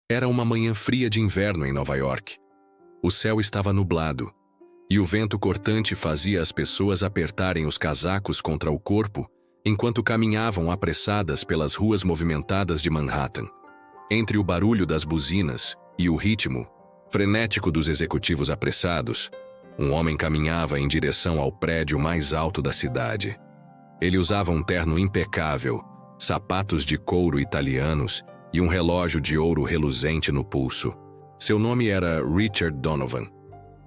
Era uma manhã fria de inverno em Nova York. O céu estava nublado, e o vento cortante fazia as pessoas apertarem os casacos contra o corpo enquanto caminhavam apressadas pelas ruas movimentadas de Manhattan. Entre o barulho das buzinas e o ritmo frenético dos executivos apressados, um homem caminhava em direção ao prédio mais alto da cidade. Ele usava um terno impecável, sapatos de couro italianos e um relógio de ouro reluzente no pulso. Seu nome era Richard Donovan,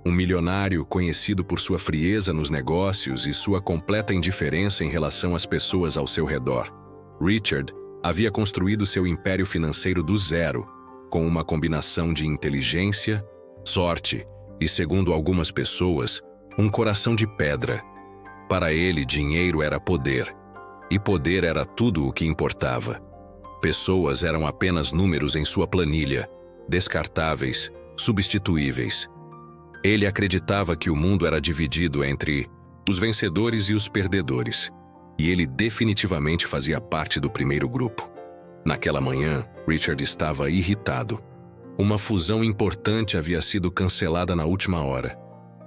um milionário conhecido por sua frieza nos negócios e sua completa indiferença em relação às pessoas ao seu redor. Richard havia construído seu império financeiro do zero, com uma combinação de inteligência, sorte e, segundo algumas pessoas, um coração de pedra. Para ele, dinheiro era poder, e poder era tudo o que importava. Pessoas eram apenas números em sua planilha, descartáveis, substituíveis. Ele acreditava que o mundo era dividido entre os vencedores e os perdedores, e ele definitivamente fazia parte do primeiro grupo. Naquela manhã, Richard estava irritado. Uma fusão importante havia sido cancelada na última hora,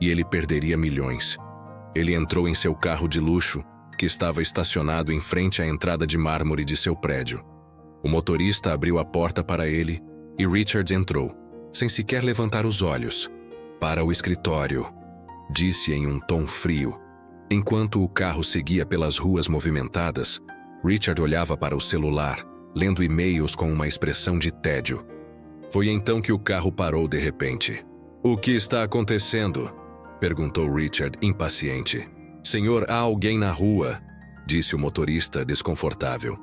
e ele perderia milhões. Ele entrou em seu carro de luxo, que estava estacionado em frente à entrada de mármore de seu prédio. O motorista abriu a porta para ele e Richard entrou, sem sequer levantar os olhos. "Para o escritório", disse em um tom frio. Enquanto o carro seguia pelas ruas movimentadas, Richard olhava para o celular, lendo e-mails com uma expressão de tédio. Foi então que o carro parou de repente. "O que está acontecendo?" perguntou Richard, impaciente. "Senhor, há alguém na rua", disse o motorista, desconfortável.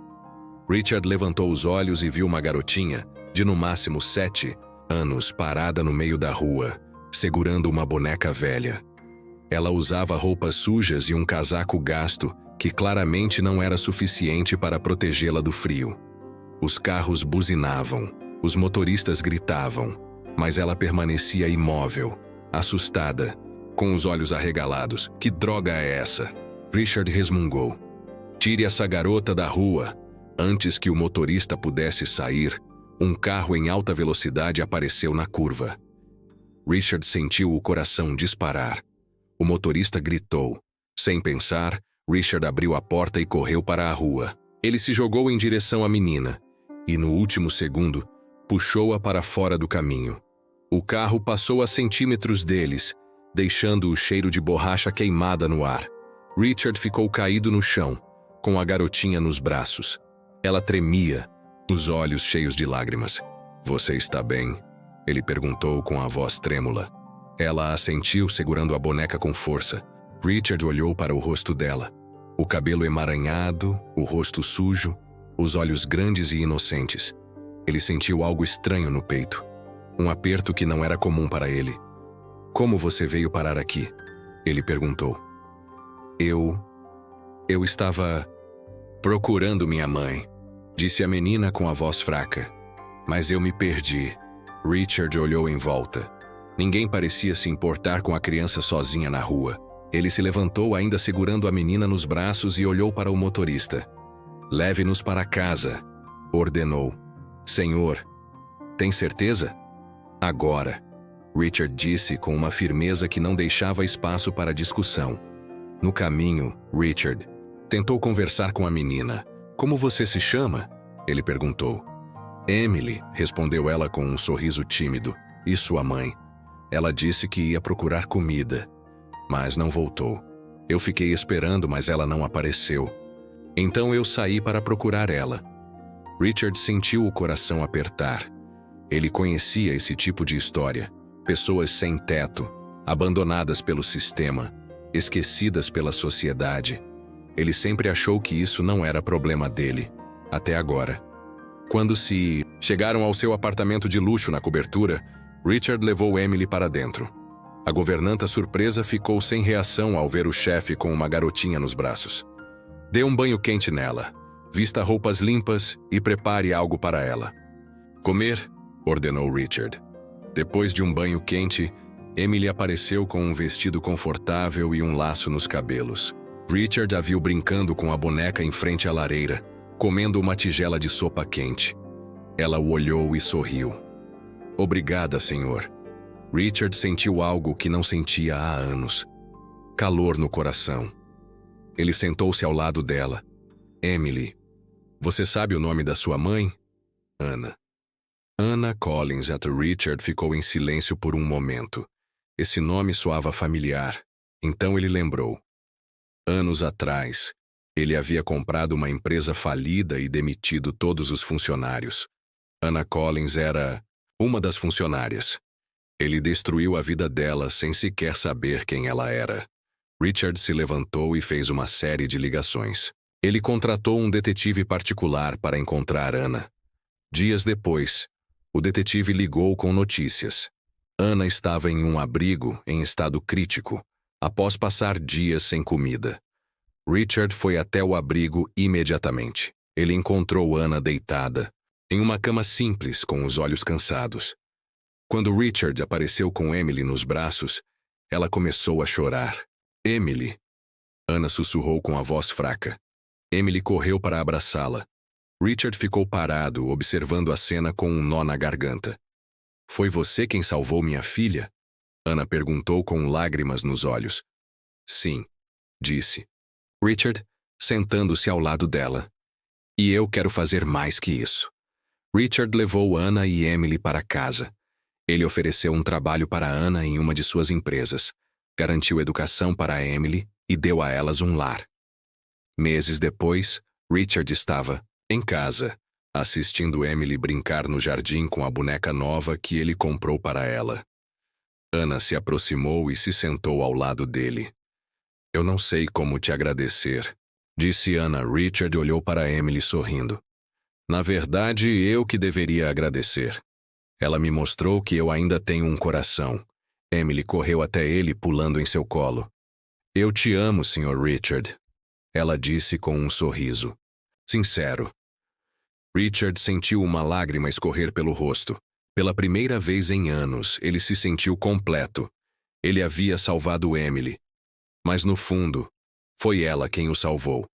Richard levantou os olhos e viu uma garotinha, de no máximo 7 anos, parada no meio da rua, segurando uma boneca velha. Ela usava roupas sujas e um casaco gasto, que claramente não era suficiente para protegê-la do frio. Os carros buzinavam, os motoristas gritavam, mas ela permanecia imóvel, assustada, com os olhos arregalados. "Que droga é essa?" Richard resmungou. "Tire essa garota da rua." Antes que o motorista pudesse sair, um carro em alta velocidade apareceu na curva. Richard sentiu o coração disparar. O motorista gritou. Sem pensar, Richard abriu a porta e correu para a rua. Ele se jogou em direção à menina e, no último segundo, puxou-a para fora do caminho. O carro passou a centímetros deles, deixando o cheiro de borracha queimada no ar. Richard ficou caído no chão, com a garotinha nos braços. Ela tremia, os olhos cheios de lágrimas. "Você está bem?" ele perguntou com a voz trêmula. Ela assentiu, segurando a boneca com força. Richard olhou para o rosto dela. O cabelo emaranhado, o rosto sujo, os olhos grandes e inocentes. Ele sentiu algo estranho no peito. Um aperto que não era comum para ele. "Como você veio parar aqui?" ele perguntou. Eu estava procurando minha mãe", disse a menina com a voz fraca. "Mas eu me perdi." Richard olhou em volta. Ninguém parecia se importar com a criança sozinha na rua. Ele se levantou, ainda segurando a menina nos braços, e olhou para o motorista. "Leve-nos para casa", ordenou. "Senhor, tem certeza?" "Agora", Richard disse com uma firmeza que não deixava espaço para discussão. No caminho, Richard tentou conversar com a menina. "Como você se chama?" ele perguntou. "Emily", respondeu ela com um sorriso tímido. "E sua mãe?" "Ela disse que ia procurar comida, mas não voltou. Eu fiquei esperando, mas ela não apareceu. Então eu saí para procurar ela." Richard sentiu o coração apertar. Ele conhecia esse tipo de história. Pessoas sem teto, abandonadas pelo sistema, esquecidas pela sociedade. Ele sempre achou que isso não era problema dele, até agora. Quando chegaram ao seu apartamento de luxo na cobertura, Richard levou Emily para dentro. A governanta surpresa ficou sem reação ao ver o chefe com uma garotinha nos braços. "Dê um banho quente nela, vista roupas limpas e prepare algo para ela." "Comer?" ordenou Richard. Depois de um banho quente, Emily apareceu com um vestido confortável e um laço nos cabelos. Richard a viu brincando com a boneca em frente à lareira, comendo uma tigela de sopa quente. Ela o olhou e sorriu. Obrigada, senhor. Richard sentiu algo que não sentia há anos. Calor no coração. Ele sentou-se ao lado dela. Emily. Você sabe o nome da sua mãe? Anna. Anna Collins. Richard ficou em silêncio por um momento. Esse nome soava familiar. Então ele lembrou. Anos atrás, ele havia comprado uma empresa falida e demitido todos os funcionários. Anna Collins era uma das funcionárias. Ele destruiu a vida dela sem sequer saber quem ela era. Richard se levantou e fez uma série de ligações. Ele contratou um detetive particular para encontrar Anna. Dias depois, o detetive ligou com notícias. Anna estava em um abrigo em estado crítico, após passar dias sem comida. Richard foi até o abrigo imediatamente. Ele encontrou Anna deitada, em uma cama simples, com os olhos cansados. Quando Richard apareceu com Emily nos braços, ela começou a chorar. Emily! Anna sussurrou com a voz fraca. Emily correu para abraçá-la. Richard ficou parado, observando a cena com um nó na garganta. Foi você quem salvou minha filha? Anna perguntou com lágrimas nos olhos. Sim, disse Richard, sentando-se ao lado dela. E eu quero fazer mais que isso. Richard levou Anna e Emily para casa. Ele ofereceu um trabalho para Anna em uma de suas empresas, garantiu educação para Emily e deu a elas um lar. Meses depois, Richard estava em casa, assistindo Emily brincar no jardim com a boneca nova que ele comprou para ela. Anna se aproximou e se sentou ao lado dele. Eu não sei como te agradecer, disse Anna. Richard olhou para Emily sorrindo. Na verdade, eu que deveria agradecer. Ela me mostrou que eu ainda tenho um coração. Emily correu até ele, pulando em seu colo. Eu te amo, Sr. Richard. Ela disse com um sorriso. Sincero. Richard sentiu uma lágrima escorrer pelo rosto. Pela primeira vez em anos, ele se sentiu completo. Ele havia salvado Emily. Mas no fundo, foi ela quem o salvou.